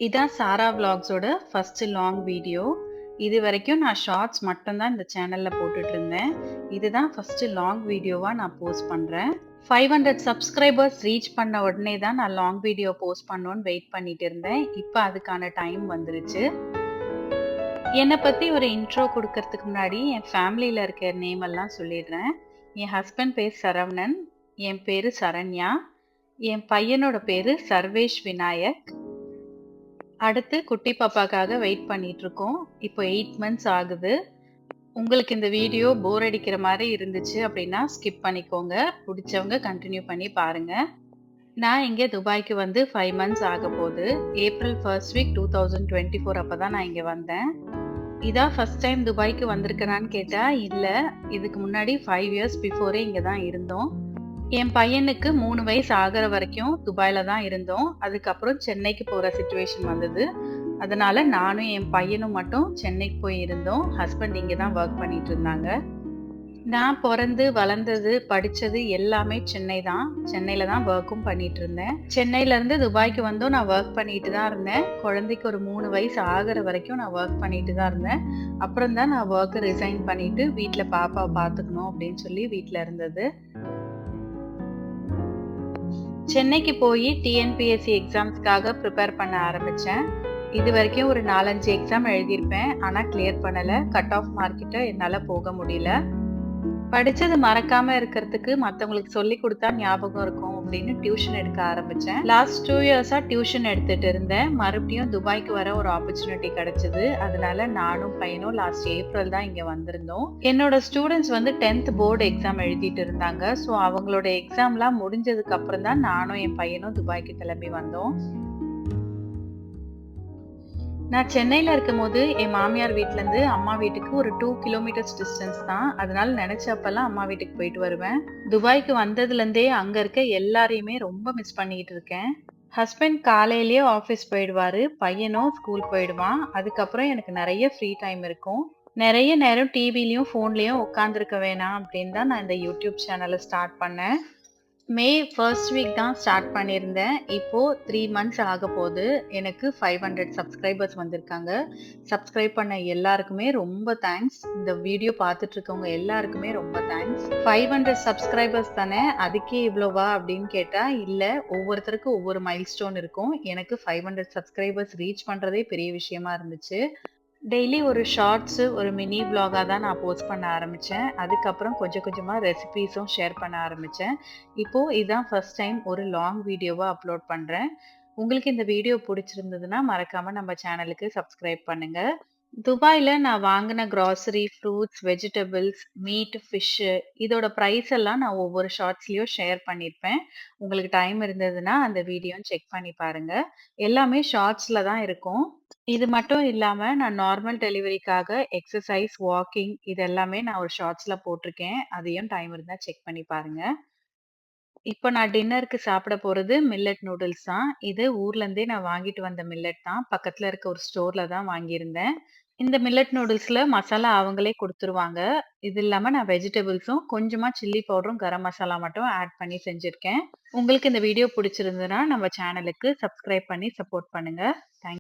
இதான் சாரா விலாக்ஸோட first long video. இது வரைக்கும் நான் ஷார்ட்ஸ் மட்டும்தான் இந்த சேனல்ல போட்டுட்டு இருந்தேன். இதுதான் ஃபர்ஸ்ட் லாங் வீடியோவா நான் போஸ்ட் பண்றேன். 500 சப்ஸ்கிரைபர்ஸ் ரீச் பண்ண உடனே தான் நான் லாங் வீடியோ போஸ்ட் பண்ணணும்னு வெயிட் பண்ணிட்டு இருந்தேன். இப்போ அதுக்கான டைம் வந்துருச்சு. என்னை பத்தி ஒரு இன்ட்ரோ கொடுக்கறதுக்கு முன்னாடி என் ஃபேமிலியில இருக்க நேம் எல்லாம் சொல்லிடுறேன். என் ஹஸ்பண்ட் பேர் சரவணன், என் பேரு சரண்யா, என் பையனோட பேரு சர்வேஷ் விநாயக். அடுத்து குட்டி பாப்பாக்காக வெயிட் பண்ணிட்டு இருக்கோம். இப்போ 8 months ஆகுது. உங்களுக்கு இந்த வீடியோ போர் அடிக்கிற மாதிரி இருந்துச்சு அப்படின்னா ஸ்கிப் பண்ணிக்கோங்க. பிடிச்சவங்க கண்டினியூ பண்ணி பாருங்க. நான் இங்கே துபாய்க்கு வந்து 5 months ஆக போகுது. ஏப்ரல் 1st week 2024 அப்பதான் நான் இங்க வந்தேன். இதான் ஃபர்ஸ்ட் டைம் துபாய்க்கு வந்திருக்கேனான்னு கேட்டா இல்ல. இதுக்கு முன்னாடி 5 years பிஃபோரே இங்க தான் இருந்தோம். என் பையனுக்கு 3 வயசு ஆகிற வரைக்கும் துபாயில தான் இருந்தோம். அதுக்கப்புறம் சென்னைக்கு போற சிச்சுவேஷன் வந்தது. அதனால நானும் என் பையனும் மட்டும் சென்னைக்கு போய் இருந்தோம். ஹஸ்பண்ட் இங்க தான் ஒர்க் பண்ணிட்டு இருந்தாங்க. நான் பிறந்து வளர்ந்தது படிச்சது எல்லாமே சென்னை தான். சென்னையில தான் ஒர்க்கும் பண்ணிட்டு இருந்தேன். சென்னையில இருந்து துபாய்க்கு வந்தும் நான் ஒர்க் பண்ணிட்டு தான் இருந்தேன். குழந்தைக்கு ஒரு 3 வயசு ஆகிற வரைக்கும் நான் ஒர்க் பண்ணிட்டு தான் இருந்தேன். அப்புறம் தான் நான் ஒர்க் ரிசைன் பண்ணிட்டு வீட்டுல பாப்பாவை பாத்துக்கணும் அப்படின்னு சொல்லி வீட்டுல இருந்தது. சென்னைக்கு போய் டிஎன்பிஎஸ்சி எக்ஸாம்ஸ்க்காக ப்ரிப்பேர் பண்ண ஆரம்பித்தேன். இது வரைக்கும் ஒரு 4-5 எக்ஸாம் எழுதியிருப்பேன். ஆனால் கிளியர் பண்ணலை. கட் ஆஃப் மார்க்கிட்ட என்னால் போக முடியல. படித்தது மறக்காமல் இருக்கிறதுக்கு மற்றவங்களுக்கு சொல்லி கொடுத்தா ஞாபகம் இருக்கும் அப்படின்னு டியூஷன் எடுக்க ஆரம்பித்தேன். லாஸ்ட் 2 yearsஆ டியூஷன் எடுத்துகிட்டு இருந்தேன். மறுபடியும் துபாய்க்கு வர ஒரு ஆப்பர்ச்சுனிட்டி கிடைச்சிது. அதனால நானும் பையனும் லாஸ்ட் ஏப்ரல் தான் இங்கே வந்திருந்தோம். என்னோட ஸ்டூடெண்ட்ஸ் வந்து 10th போர்டு எக்ஸாம் எழுதிட்டு இருந்தாங்க. ஸோ அவங்களோட எக்ஸாம்லாம் முடிஞ்சதுக்கு அப்புறம் தான் நானும் என் பையனும் துபாய்க்கு கிளம்பி வந்தோம். நான் சென்னையில இருக்கும்போது என் மாமியார் வீட்ல இருந்து அம்மா வீட்டுக்கு ஒரு 2 kilometers டிஸ்டன்ஸ் தான். அதனால நினைச்சப்பெல்லாம் அம்மா வீட்டுக்கு போயிட்டு வருவேன். துபாய்க்கு வந்ததுல இருந்தே அங்க இருக்க எல்லாரையுமே ரொம்ப மிஸ் பண்ணிட்டு இருக்கேன். ஹஸ்பண்ட் காலையிலேயே ஆஃபீஸ் போயிடுவாரு, பையனும் ஸ்கூல் போயிடுவான். அதுக்கப்புறம் எனக்கு நிறைய ஃப்ரீ டைம் இருக்கும். நிறைய நேரம் டிவிலையும் ஃபோன்லயும் உட்காந்துருக்க வேணாம் அப்படின்னு தான் நான் இந்த யூடியூப் சேனலை ஸ்டார்ட் பண்ணேன். மே 1st week தான் ஸ்டார்ட் பண்ணியிருந்தேன். இப்போ 3 months ஆக போகுது. எனக்கு 500 சப்ஸ்கிரைபர்ஸ் வந்திருக்காங்க. சப்ஸ்கிரைப் பண்ண எல்லாருக்குமே ரொம்ப தேங்க்ஸ். இந்த வீடியோ பார்த்துட்டு இருக்கவங்க எல்லாருக்குமே ரொம்ப தேங்க்ஸ். 500 சப்ஸ்கிரைபர்ஸ் தானே, அதுக்கே இவ்வளோவா அப்படின்னு கேட்டா இல்ல, ஒவ்வொருத்தருக்கும் ஒவ்வொரு மைல்ஸ்டோன் இருக்கும். எனக்கு 500 சப்ஸ்கிரைபர்ஸ் ரீச் பண்றதே பெரிய விஷயமா இருந்துச்சு. டெய்லி ஒரு ஷார்ட்ஸு, ஒரு மினி விளாகாக தான் நான் போஸ்ட் பண்ண ஆரம்பித்தேன். அதுக்கப்புறம் கொஞ்சம் கொஞ்சமாக ரெசிபீஸும் ஷேர் பண்ண ஆரம்பித்தேன். இப்போது இதுதான் ஃபர்ஸ்ட் டைம் ஒரு லாங் வீடியோவாக அப்லோட் பண்ணுறேன். உங்களுக்கு இந்த வீடியோ பிடிச்சிருந்ததுன்னா மறக்காமல் நம்ம சேனலுக்கு சப்ஸ்கிரைப் பண்ணுங்கள். துபாயில் நான் வாங்கின grocery, fruits, vegetables, meet, fish இதோட ப்ரைஸ் எல்லாம் நான் ஒவ்வொரு ஷார்ட்ஸ்லேயும் ஷேர் பண்ணியிருப்பேன். உங்களுக்கு டைம் இருந்ததுன்னா அந்த வீடியோ செக் பண்ணி பாருங்கள். எல்லாமே ஷார்ட்ஸில் தான் இருக்கும். இது மட்டும் இல்லாம நான் நார்மல் டெலிவரிக்காக எக்ஸர்சைஸ், வாக்கிங் இது எல்லாமே நான் ஒரு ஷார்ட்ஸ்ல போட்டிருக்கேன். அதையும் டைம் இருந்தா செக் பண்ணி பாருங்க. இப்போ நான் டின்னருக்கு சாப்பிட போறது மில்லட் நூடுல்ஸ் தான். இது ஊர்ல இருந்தே நான் வாங்கிட்டு வந்த மில்லட் தான். பக்கத்துல இருக்க ஒரு ஸ்டோர்ல தான் வாங்கியிருந்தேன். இந்த மில்லட் நூடுல்ஸ்ல மசாலா அவங்களே குடுத்துருவாங்க. இது இல்லாம நான் வெஜிடபிள்ஸும் கொஞ்சமா சில்லி பவுடரும், கரம் மசாலா மட்டும் ஆட் பண்ணி செஞ்சிருக்கேன். உங்களுக்கு இந்த வீடியோ பிடிச்சிருந்ததுன்னா நம்ம சேனலுக்கு சப்ஸ்கிரைப் பண்ணி சப்போர்ட் பண்ணுங்க. தேங்க்